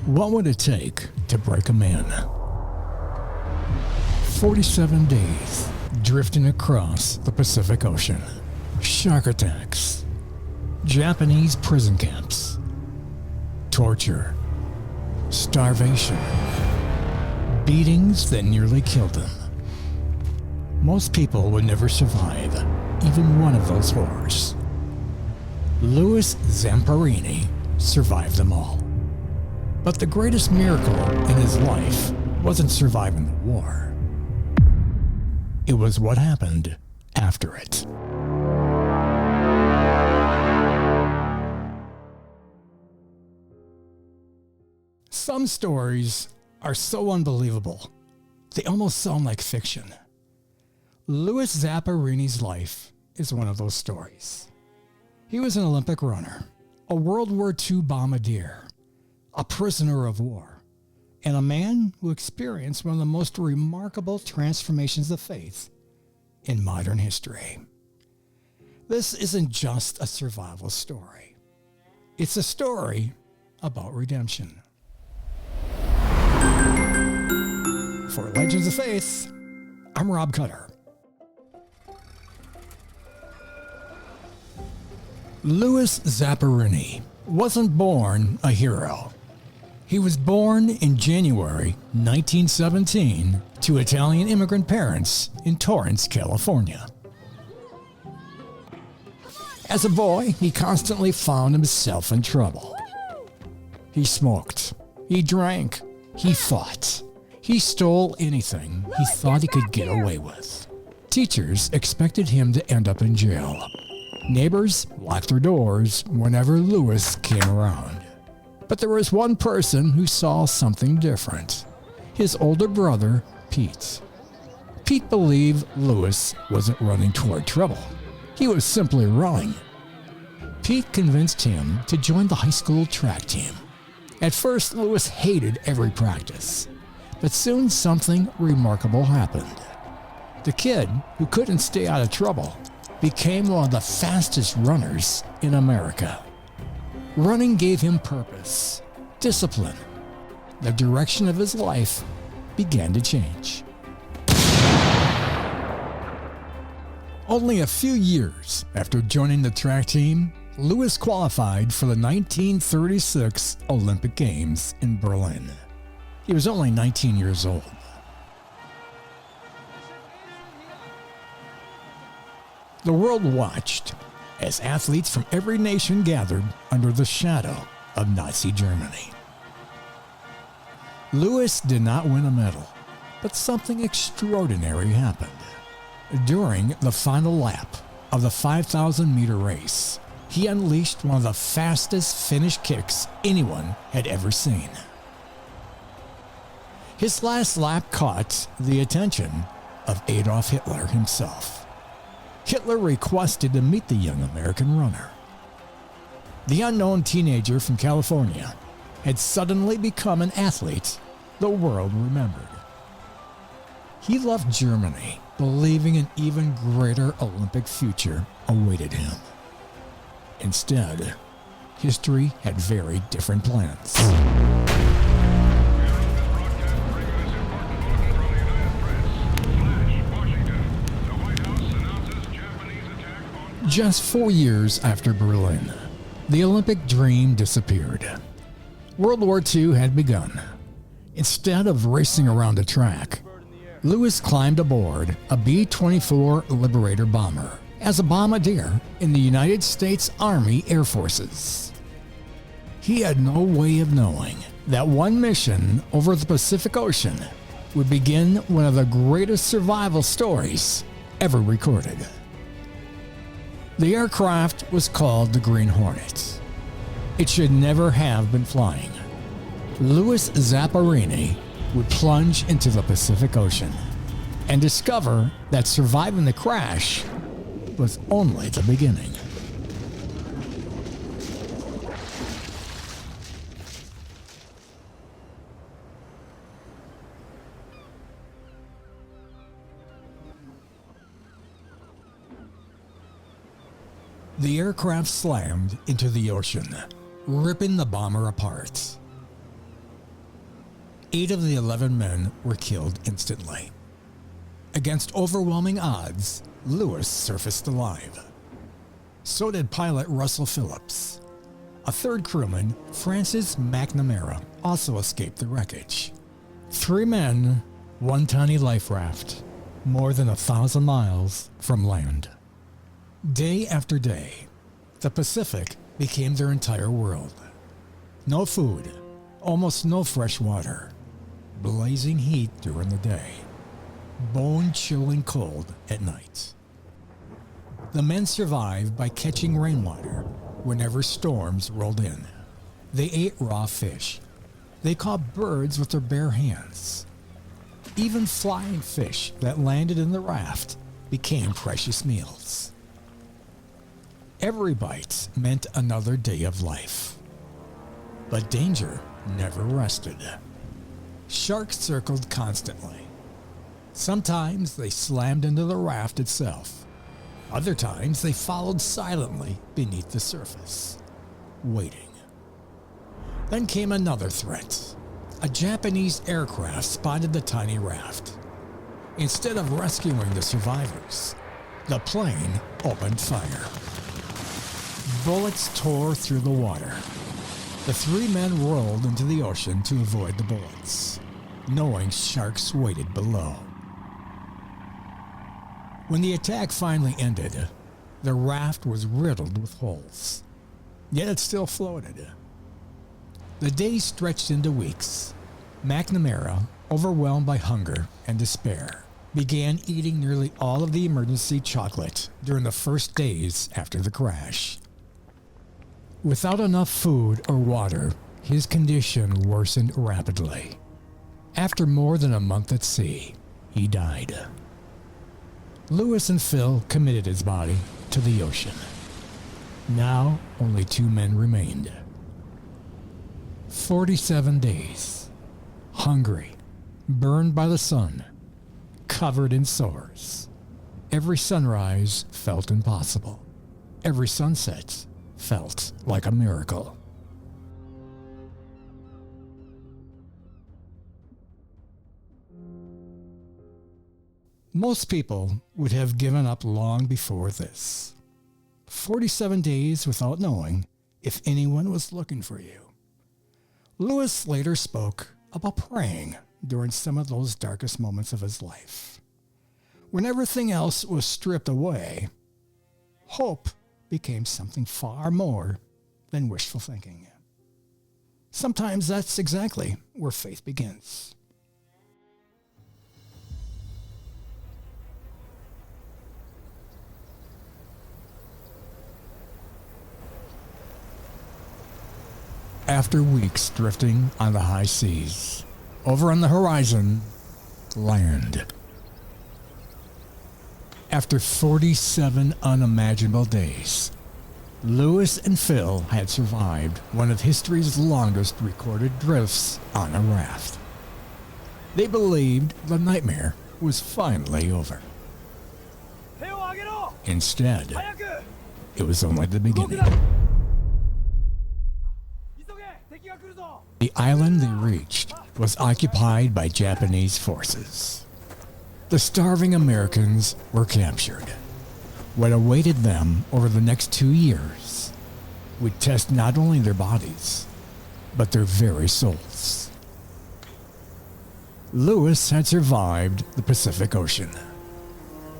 What would it take to break him in? 47 days drifting across the Pacific Ocean. Shark attacks. Japanese prison camps. Torture. Starvation. Beatings that nearly killed him. Most people would never survive even one of those horrors. Louis Zamperini survived them all. But the greatest miracle in his life wasn't surviving the war. It was what happened after it. Some stories are so unbelievable, they almost sound like fiction. Louis Zamperini's life is one of those stories. He was an Olympic runner, a World War II bombardier, a prisoner of war, and a man who experienced one of the most remarkable transformations of faith in modern history. This isn't just a survival story. It's a story about redemption. For Legends of Faith, I'm Rob Cutter. Louis Zamperini wasn't born a hero. He was born in January 1917 to Italian immigrant parents in Torrance, California. As a boy, he constantly found himself in trouble. He smoked, he drank, he fought, he stole anything he thought he could get away with. Teachers expected him to end up in jail. Neighbors locked their doors whenever Louis came around. But there was one person who saw something different. His older brother, Pete. Pete believed Louis wasn't running toward trouble. He was simply running. Pete convinced him to join the high school track team. At first, Louis hated every practice. But soon something remarkable happened. The kid, who couldn't stay out of trouble, became one of the fastest runners in America. Running gave him purpose, discipline. The direction of his life began to change. Only a few years after joining the track team, Louis qualified for the 1936 Olympic Games in Berlin. He was only 19 years old. The world watched as athletes from every nation gathered under the shadow of Nazi Germany. Louis did not win a medal, but something extraordinary happened. During the final lap of the 5,000-meter race, he unleashed one of the fastest finish kicks anyone had ever seen. His last lap caught the attention of Adolf Hitler himself. Hitler requested to meet the young American runner. The unknown teenager from California had suddenly become an athlete the world remembered. He left Germany, believing an even greater Olympic future awaited him. Instead, history had very different plans. Just 4 years after Berlin, the Olympic dream disappeared. World War II had begun. Instead of racing around a track, Louis climbed aboard a B-24 Liberator bomber as a bombardier in the United States Army Air Forces. He had no way of knowing that one mission over the Pacific Ocean would begin one of the greatest survival stories ever recorded. The aircraft was called the Green Hornet. It should never have been flying. Louis Zamperini would plunge into the Pacific Ocean and discover that surviving the crash was only the beginning. The aircraft slammed into the ocean, ripping the bomber apart. 8 of the 11 men were killed instantly. Against overwhelming odds, Louis surfaced alive. So did pilot Russell Phillips. A third crewman, Francis McNamara, also escaped the wreckage. 3 men, 1 tiny life raft, more than 1,000 miles from land. Day after day, the Pacific became their entire world. No food, almost no fresh water, blazing heat during the day, bone-chilling cold at night. The men survived by catching rainwater whenever storms rolled in. They ate raw fish. They caught birds with their bare hands. Even flying fish that landed in the raft became precious meals. Every bite meant another day of life. But danger never rested. Sharks circled constantly. Sometimes they slammed into the raft itself. Other times they followed silently beneath the surface, waiting. Then came another threat. A Japanese aircraft spotted the tiny raft. Instead of rescuing the survivors, the plane opened fire. Bullets tore through the water. The 3 men rolled into the ocean to avoid the bullets, knowing sharks waited below. When the attack finally ended, the raft was riddled with holes, yet it still floated. The days stretched into weeks. McNamara, overwhelmed by hunger and despair, began eating nearly all of the emergency chocolate during the first days after the crash. Without enough food or water, his condition worsened rapidly. After more than a month at sea, he died. Louis and Phil committed his body to the ocean. Now only 2 men remained. 47 days, hungry, burned by the sun, covered in sores. Every sunrise felt impossible. Every sunset felt like a miracle. Most people would have given up long before this. 47 days without knowing if anyone was looking for you. Louis later spoke about praying during some of those darkest moments of his life. When everything else was stripped away, hope became something far more than wishful thinking. Sometimes that's exactly where faith begins. After weeks drifting on the high seas, over on the horizon, land. After 47 unimaginable days, Louis and Phil had survived one of history's longest recorded drifts on a raft. They believed the nightmare was finally over. Instead, it was only the beginning. The island they reached was occupied by Japanese forces. The starving Americans were captured. What awaited them over the next 2 years would test not only their bodies, but their very souls. Louis had survived the Pacific Ocean.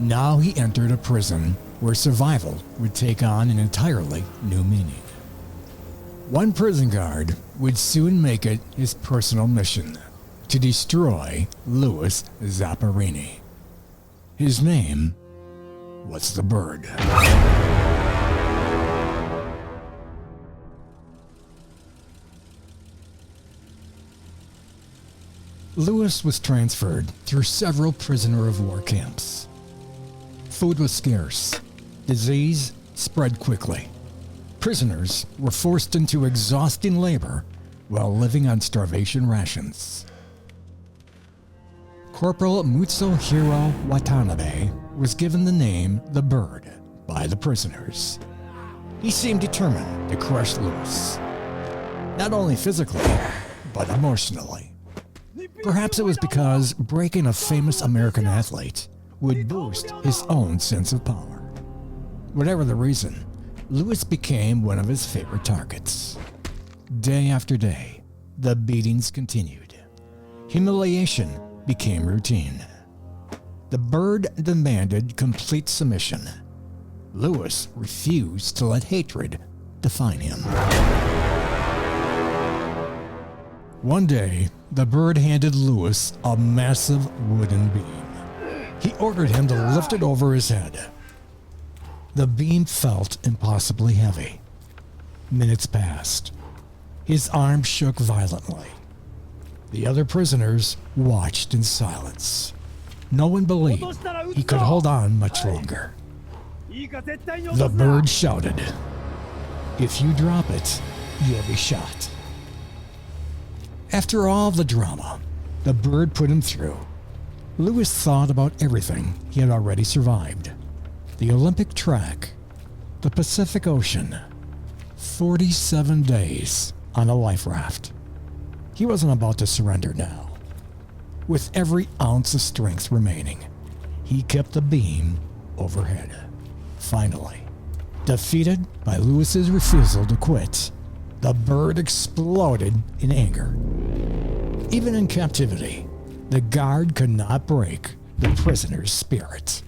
Now he entered a prison where survival would take on an entirely new meaning. One prison guard would soon make it his personal mission to destroy Louis Zamperini. His name was the Bird. Louis was transferred through several prisoner of war camps. Food was scarce. Disease spread quickly. Prisoners were forced into exhausting labor while living on starvation rations. Corporal Mutsuhiro Watanabe was given the name the Bird by the prisoners. He seemed determined to crush Louis, not only physically, but emotionally. Perhaps it was because breaking a famous American athlete would boost his own sense of power. Whatever the reason, Louis became one of his favorite targets. Day after day, the beatings continued. Humiliation became routine. The bird demanded complete submission. Louis refused to let hatred define him. One day, the bird handed Louis a massive wooden beam. He ordered him to lift it over his head. The beam felt impossibly heavy. Minutes passed. His arm shook violently. The other prisoners watched in silence. No one believed he could hold on much longer. The bird shouted, "If you drop it, you'll be shot." After all the drama the bird put him through, Louis thought about everything he had already survived. The Olympic track, the Pacific Ocean, 47 days on a life raft. He wasn't about to surrender now. With every ounce of strength remaining, he kept the beam overhead. Finally, defeated by Louis's refusal to quit, the bird exploded in anger. Even in captivity, the guard could not break the prisoner's spirit.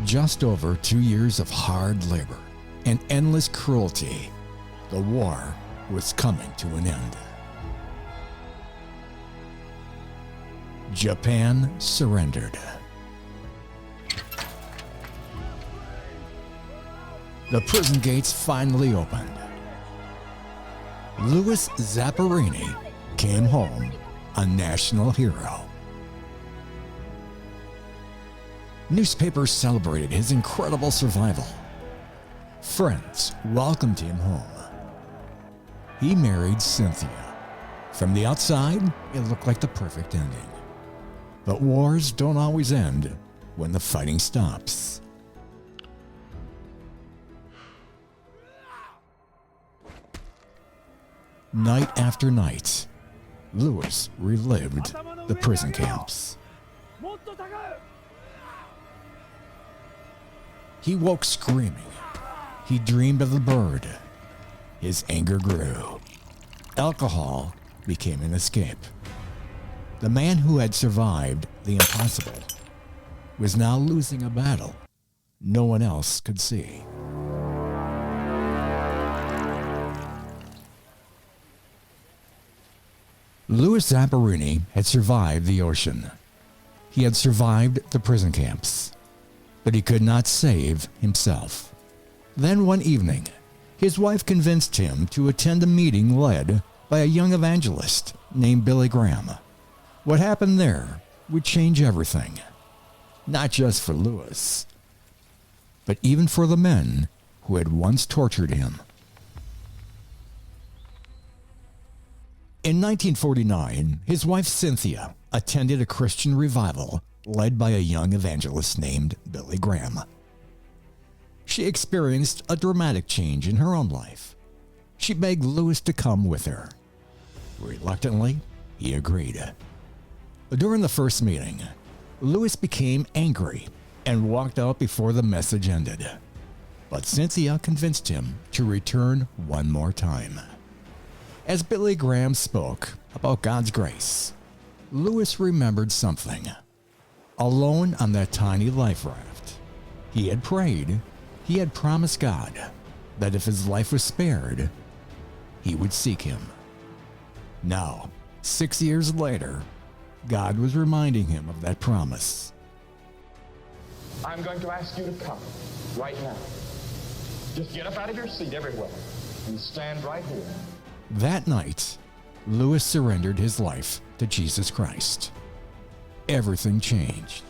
Just over 2 years of hard labor and endless cruelty, the war was coming to an end. Japan surrendered. The prison gates finally opened. Louis Zamperini came home a national hero. Newspapers celebrated his incredible survival. Friends welcomed him home. He married Cynthia. From the outside, it looked like the perfect ending. But wars don't always end when the fighting stops. Night after night, Louis relived the prison camps. He woke screaming. He dreamed of the bird. His anger grew. Alcohol became an escape. The man who had survived the impossible was now losing a battle no one else could see. Louis Zamperini had survived the ocean. He had survived the prison camps. But he could not save himself. Then one evening, his wife convinced him to attend a meeting led by a young evangelist named Billy Graham. What happened there would change everything, not just for Louis, but even for the men who had once tortured him. In 1949, his wife Cynthia attended a Christian revival led by a young evangelist named Billy Graham. She experienced a dramatic change in her own life. She begged Louis to come with her. Reluctantly, he agreed. During the first meeting, Louis became angry and walked out before the message ended. But Cynthia convinced him to return one more time. As Billy Graham spoke about God's grace, Louis remembered something. Alone on that tiny life raft, he had prayed, he had promised God that if his life was spared, he would seek him. Now, 6 years later, God was reminding him of that promise. I'm going to ask you to come right now. Just get up out of your seat everywhere and stand right here. That night, Louis surrendered his life to Jesus Christ. Everything changed.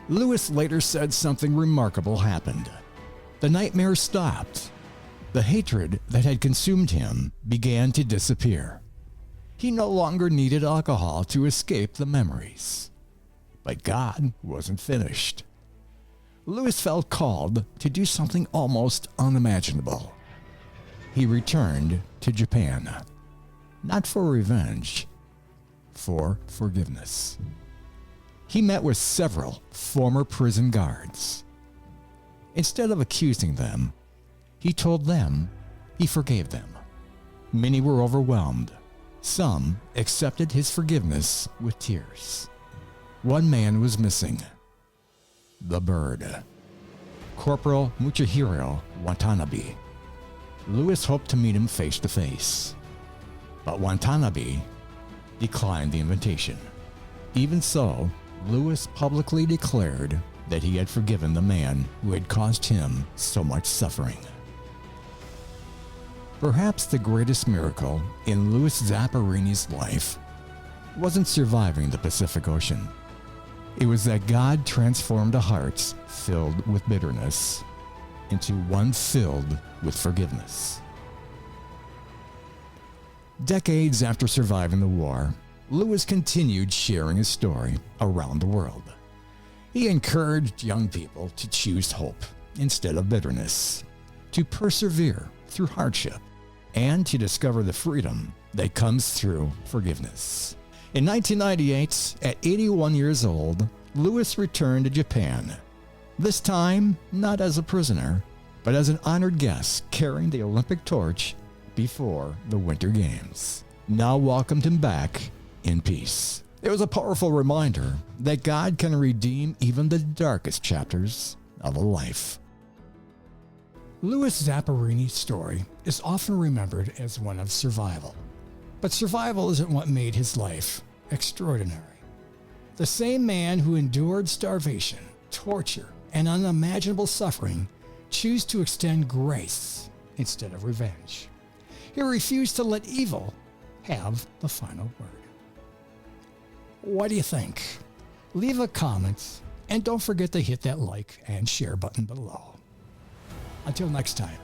Louis later said something remarkable happened. The nightmare stopped. The hatred that had consumed him began to disappear. He no longer needed alcohol to escape the memories. But God wasn't finished. Louis felt called to do something almost unimaginable. He returned to Japan, not for revenge, for forgiveness. He met with several former prison guards. Instead of accusing them, he told them he forgave them. Many were overwhelmed. Some accepted his forgiveness with tears. One man was missing. The bird. Corporal Muchihiro Watanabe. Louis hoped to meet him face to face. But Watanabe declined the invitation. Even so, Louis publicly declared that he had forgiven the man who had caused him so much suffering. Perhaps the greatest miracle in Louis Zamperini's life wasn't surviving the Pacific Ocean. It was that God transformed a heart filled with bitterness into one filled with forgiveness. Decades after surviving the war, Louis continued sharing his story around the world. He encouraged young people to choose hope instead of bitterness, to persevere through hardship, and to discover the freedom that comes through forgiveness. In 1998, at 81 years old, Louis returned to Japan. This time, not as a prisoner, but as an honored guest carrying the Olympic torch before the Winter Games. Now welcomed him back in peace. It was a powerful reminder that God can redeem even the darkest chapters of a life. Louis Zamperini's story is often remembered as one of survival. But survival isn't what made his life extraordinary. The same man who endured starvation, torture, and unimaginable suffering chose to extend grace instead of revenge. He refused to let evil have the final word. What do you think? Leave a comment and don't forget to hit that like and share button below. Until next time.